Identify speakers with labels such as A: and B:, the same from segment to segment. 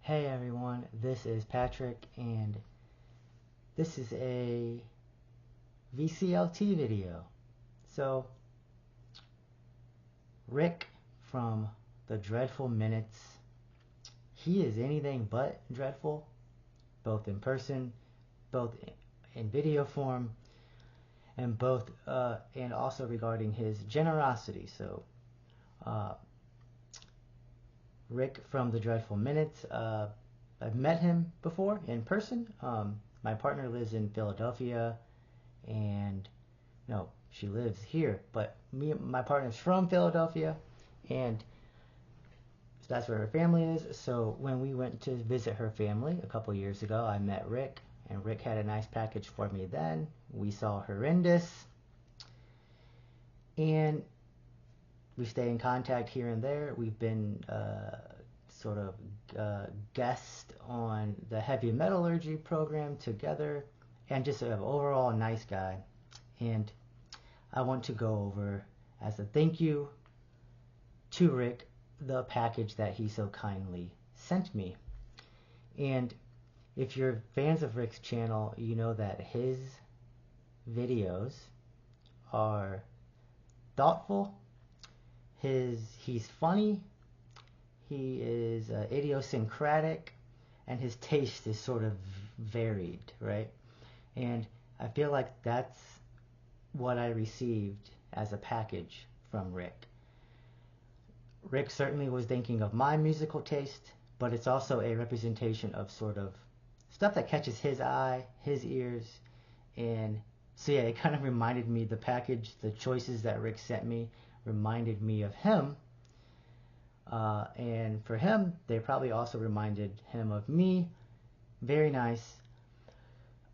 A: Hey everyone, this is Patrick, and this is a VCLT video. So, Rick from the Dreadful Minutes, he is anything but dreadful, both in person, both in video form, and and also regarding his generosity. So, Rick from the Dreadful Minutes. I've met him before in person. My partner lives in Philadelphia, and no, she lives here, but my partner's from Philadelphia, and that's where her family is. So when we went to visit her family a couple years ago, I met Rick, and Rick had a nice package for me then. We saw Horrendous, and we stay in contact here and there. We've been guest on the Heavy Metallurgy program together, and just an overall nice guy. And I want to go over, as a thank you to Rick, the package that he so kindly sent me. And if you're fans of Rick's channel, you know that his videos are thoughtful. He's funny, he is idiosyncratic, and his taste is sort of varied, right? And I feel like that's what I received as a package from Rick. Rick certainly was thinking of my musical taste, but it's also a representation of sort of stuff that catches his eye, his ears, and so yeah, it kind of reminded me, the package, the choices that Rick sent me reminded me of him, and for him, they probably also reminded him of me. Very nice.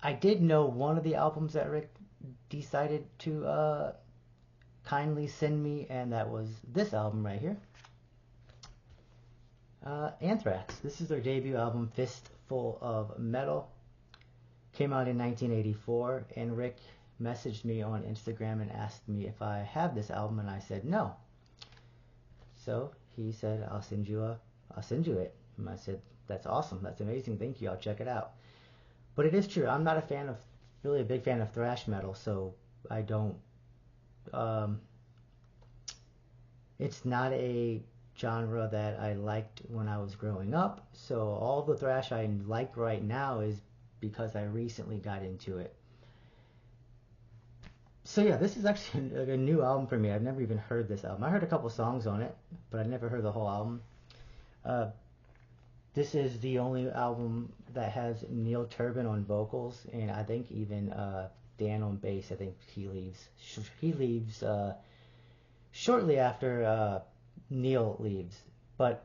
A: I did know one of the albums that Rick decided to kindly send me, and that was this album right here, Anthrax. This is their debut album, Fistful of Metal. Came out in 1984, and Rick messaged me on Instagram and asked me if I have this album, and I said no. So he said, I'll send you it. And I said, that's awesome, that's amazing, thank you, I'll check it out. But it is true, I'm not really a big fan of thrash metal, so I don't, it's not a genre that I liked when I was growing up, so all the thrash I like right now is because I recently got into it. So yeah, this is actually a new album for me. I've never even heard this album. I heard a couple songs on it, but I never heard the whole album. This is the only album that has Neil Turbin on vocals, and I think even Dan on bass. I think he leaves shortly after Neil leaves. But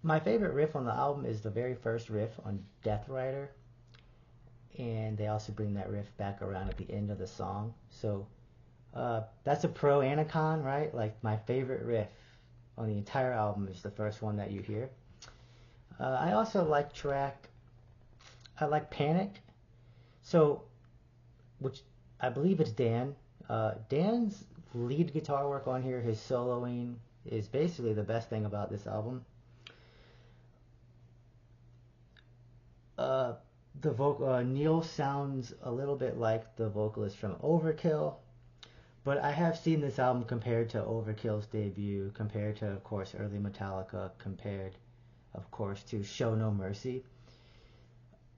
A: my favorite riff on the album is the very first riff on Death Rider, and they also bring that riff back around at the end of the song. So that's a pro and a con, right? Like, my favorite riff on the entire album is the first one that you hear. I also like Panic. So, which I believe it's Dan. Dan's lead guitar work on here, his soloing, is basically the best thing about this album. Neil sounds a little bit like the vocalist from Overkill, but I have seen this album compared to Overkill's debut, compared to, of course, early Metallica, compared, of course, to Show No Mercy.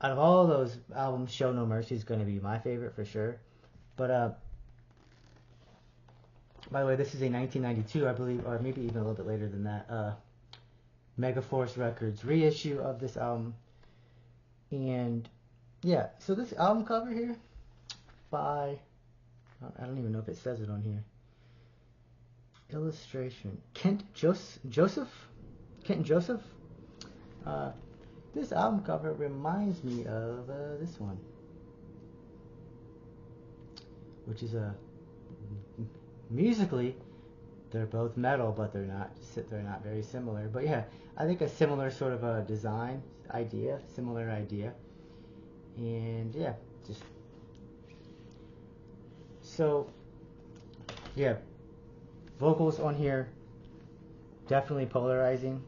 A: Out of all of those albums, Show No Mercy is going to be my favorite for sure. But by the way, this is a 1992, I believe, or maybe even a little bit later than that, Megaforce Records reissue of this album. And yeah, so this album cover here by, I don't even know if it says it on here, illustration, Kent Joseph. This album cover reminds me of this one, which is musically they're both metal, but they're not very similar. But yeah, I think a similar sort of a design idea, similar idea. And yeah, just so yeah, vocals on here definitely polarizing.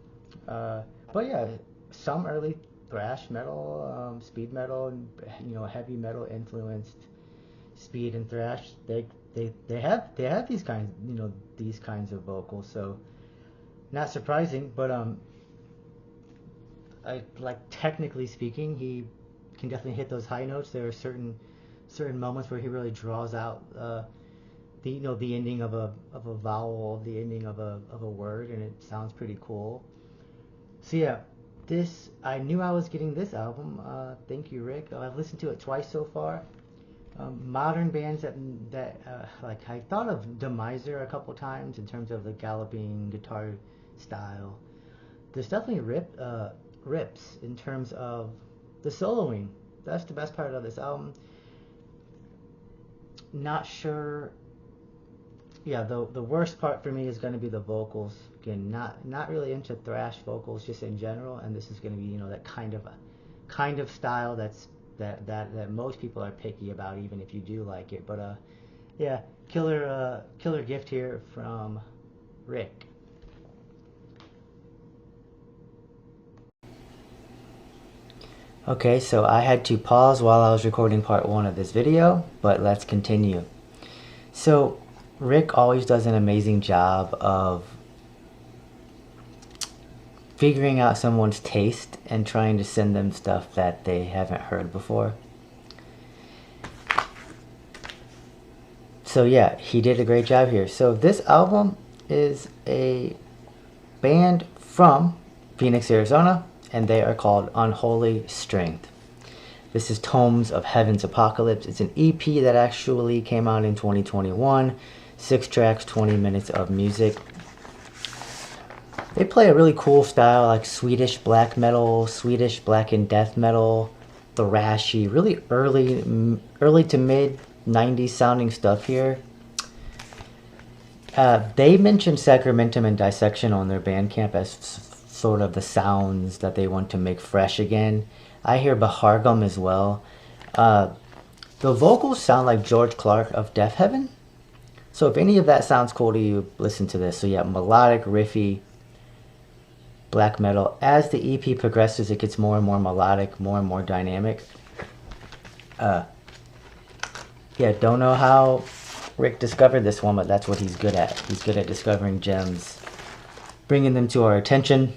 A: But But yeah, some early thrash metal, speed metal, and heavy metal influenced speed and thrash. They have these kinds of vocals. So not surprising, but I like technically speaking, he can definitely hit those high notes. There are certain moments where he really draws out the ending of a vowel, the ending of a word, and it sounds pretty cool. So yeah, I knew I was getting this album. Thank you, Rick. I've listened to it twice so far. Modern bands that like I thought of Demiser a couple times in terms of the galloping guitar style. There's definitely rips in terms of the soloing. That's the best part of this album. Not sure. Yeah, the worst part for me is going to be the vocals. Again, not really into thrash vocals just in general, and this is going to be that kind of style that most people are picky about, even if you do like it. But yeah, killer gift here from Rick. Okay, so I had to pause while I was recording part 1 of this video, but let's continue. So Rick always does an amazing job of figuring out someone's taste and trying to send them stuff that they haven't heard before. So yeah, he did a great job here. So this album is a band from Phoenix, Arizona, and they are called Unholy Strength. This is Tomes of Heaven's Apocalypse. It's an EP that actually came out in 2021. 6 tracks, 20 minutes of music. They play a really cool style, like Swedish black metal, Swedish black and death metal, thrashy, really early to mid 90s sounding stuff here. They mentioned Sacramentum and Dissection on their Bandcamp as sort of the sounds that they want to make fresh again. I hear Bahargum as well. The vocals sound like George Clark of Death Heaven. So if any of that sounds cool to you, listen to this. So yeah, melodic, riffy, black metal. As the EP progresses, it gets more and more melodic, more and more dynamic. Yeah, don't know how Rick discovered this one, but that's what he's good at. He's good at discovering gems, bringing them to our attention,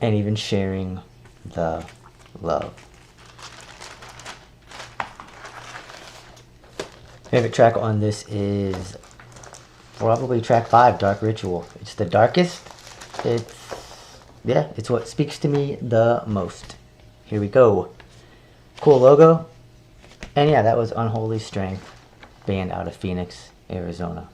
A: and even sharing the love. Favorite track on this is probably track 5, Dark Ritual. It's the darkest. It's what speaks to me the most. Here we go. Cool logo. And yeah, that was Unholy Strength, band out of Phoenix, Arizona.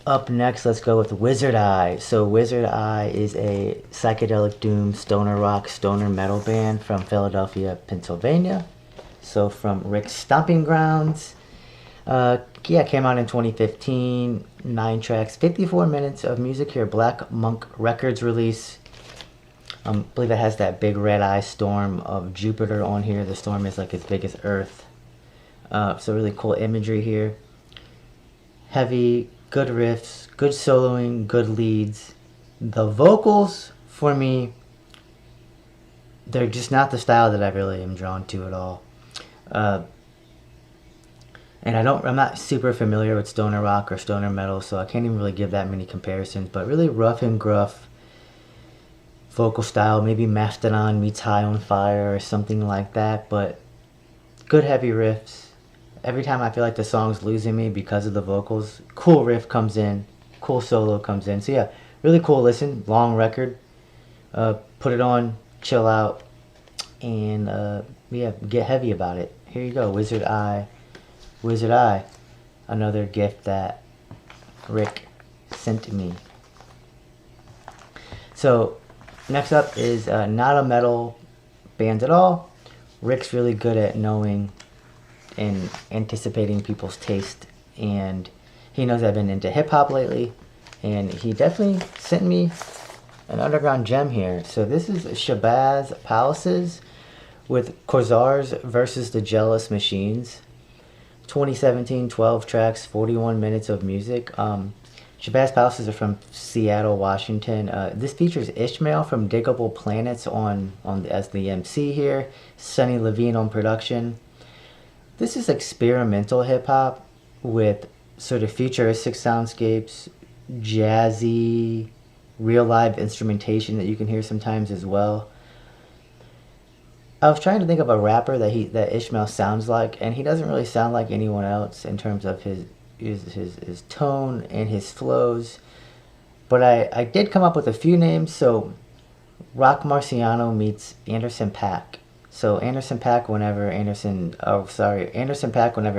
A: Up next, let's go with Wizard Eye. So Wizard Eye is a psychedelic doom, stoner rock, stoner metal band from Philadelphia, Pennsylvania. So from Rick's stomping grounds. Came out in 2015. 9 tracks, 54 minutes of music here. Black Monk Records release. I believe it has that big red eye storm of Jupiter on here. The storm is like as big as Earth. So really cool imagery here. Heavy, good riffs, good soloing, good leads. The vocals, for me, they're just not the style that I really am drawn to at all. And I'm not super familiar with stoner rock or stoner metal, so I can't even really give that many comparisons. But really rough and gruff vocal style, maybe Mastodon meets High on Fire or something like that. But good heavy riffs. Every time I feel like the song's losing me because of the vocals, cool riff comes in, cool solo comes in. So yeah, really cool listen, long record. Put it on, chill out, and get heavy about it. Here you go, Wizard Eye. Wizard Eye, another gift that Rick sent to me. So next up is not a metal band at all. Rick's really good at knowing and anticipating people's taste, and he knows I've been into hip-hop lately, and he definitely sent me an underground gem here. So this is Shabazz Palaces with Korzars versus the Jealous Machines. 2017, 12 tracks, 41 minutes of music. Shabazz Palaces are from Seattle, Washington. This features Ishmael from Diggable Planets as the MC here. Sonny Levine on production. This is experimental hip hop with sort of futuristic soundscapes, jazzy, real live instrumentation that you can hear sometimes as well. I was trying to think of a rapper that Ishmael sounds like, and he doesn't really sound like anyone else in terms of his tone and his flows. But I did come up with a few names. So Rock Marciano meets Anderson .Paak. So Anderson .Paak whenever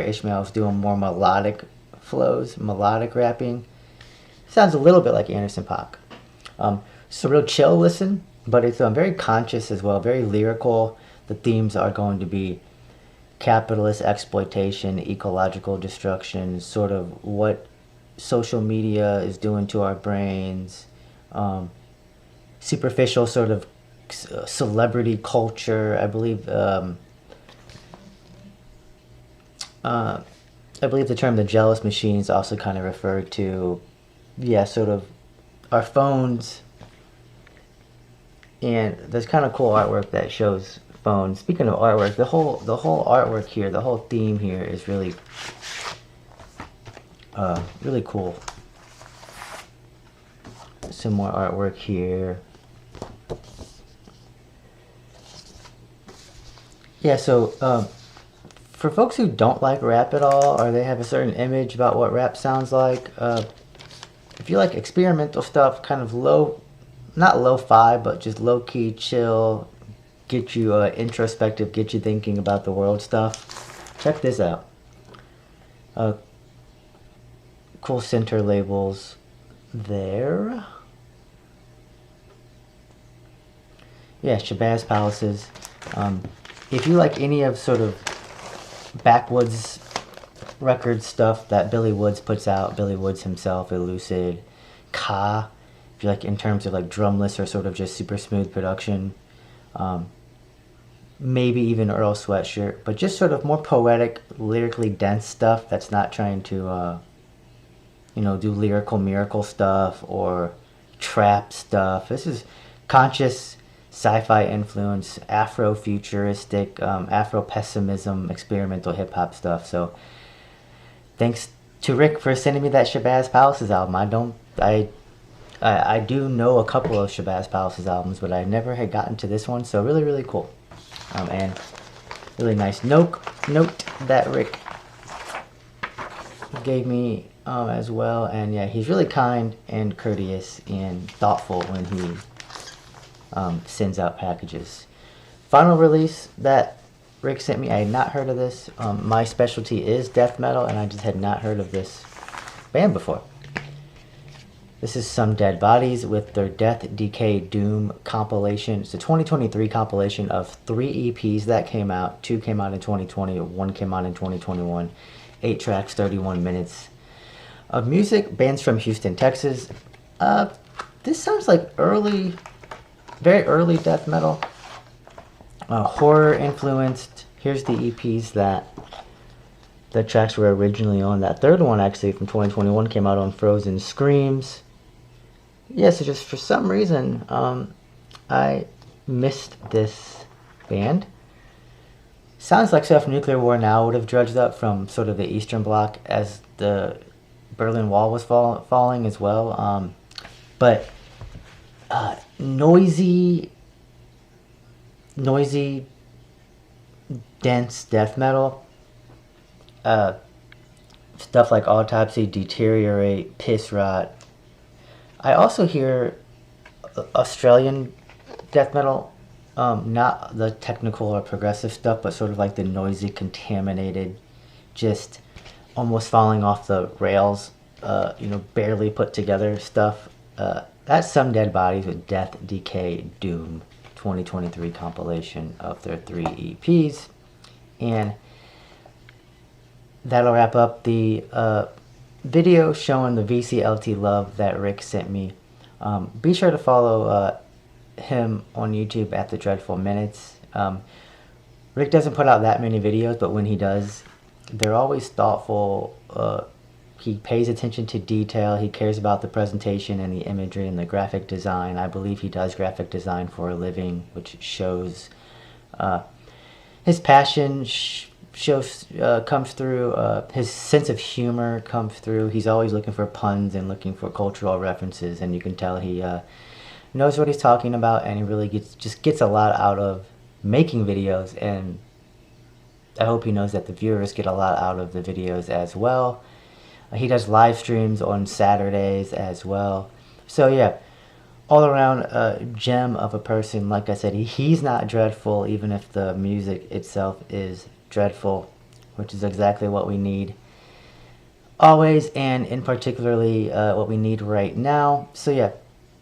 A: Ishmael is doing more melodic flows, melodic rapping, sounds a little bit like Anderson .Paak. So real chill listen, but it's very conscious as well, very lyrical. The themes are going to be capitalist exploitation, ecological destruction, sort of what social media is doing to our brains, superficial sort of celebrity culture. I believe the term the jealous machine is also kind of referred to, sort of our phones. And there's kind of cool artwork that shows phones. Speaking of artwork, the whole artwork here, the whole theme here is really really cool. Some more artwork here. Yeah, so for folks who don't like rap at all, or they have a certain image about what rap sounds like, if you like experimental stuff, kind of not lo-fi, but just low-key, chill, get you introspective, get you thinking about the world stuff, check this out. Cool center labels there. Yeah, Shabazz Palaces. If you like any of sort of backwoods record stuff that Billy Woods puts out, Billy Woods himself, Elucid, Ka, if you like in terms of like drumless or sort of just super smooth production, maybe even Earl Sweatshirt, but just sort of more poetic, lyrically dense stuff that's not trying to, do lyrical miracle stuff or trap stuff. This is conscious sci-fi influence, Afro-futuristic, Afro-pessimism, experimental hip-hop stuff. So thanks to Rick for sending me that Shabazz Palaces album. I do know a couple of Shabazz Palaces albums, but I never had gotten to this one, so really, really cool. And really nice note that Rick gave me as well. And yeah, he's really kind and courteous and thoughtful when he sends out packages. Final release that Rick sent me, I had not heard of this. My specialty is death metal, and I just had not heard of this band before. This is Some Dead Bodies with their Death, Decay, Doom compilation. It's a 2023 compilation of 3 EPs that came out. 2 came out in 2020, 1 came out in 2021. 8 tracks, 31 minutes of music. Bands from Houston, Texas. This sounds like very early death metal. Horror influenced. Here's the EPs that the tracks were originally on. That third one, actually, from 2021 came out on Frozen Screams. Yeah, so just for some reason, I missed this band. Sounds like stuff Nuclear War Now would have dredged up from sort of the Eastern Bloc as the Berlin Wall was falling as well. But noisy, dense death metal. Stuff like Autopsy, Deteriorate, Piss Rot. I also hear Australian death metal, not the technical or progressive stuff, but sort of like the noisy, contaminated, just almost falling off the rails, barely put together stuff. That's Some Dead Bodies with Death, Decay, Doom, 2023 compilation of their 3 EPs. And that'll wrap up the video showing the VCLT love that Rick sent me. Be sure to follow him on YouTube at The Dreadful Minutes. Rick doesn't put out that many videos, but when he does, they're always thoughtful. he pays attention to detail. He cares about the presentation and the imagery and the graphic design. I believe he does graphic design for a living, which shows his passion comes through. His sense of humor comes through. He's always looking for puns and looking for cultural references, and you can tell he knows what he's talking about, and he really gets a lot out of making videos. And I hope he knows that the viewers get a lot out of the videos as well. He does live streams on Saturdays as well. So yeah, all around gem of a person. Like I said, he's not dreadful, even if the music itself is dreadful, which is exactly what we need always, and in particularly what we need right now. So yeah,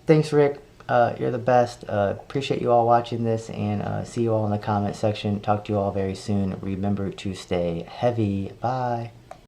A: thanks Rick, you're the best. Appreciate you all watching this, and see you all in the comment section. Talk to you all very soon. Remember to stay heavy. Bye.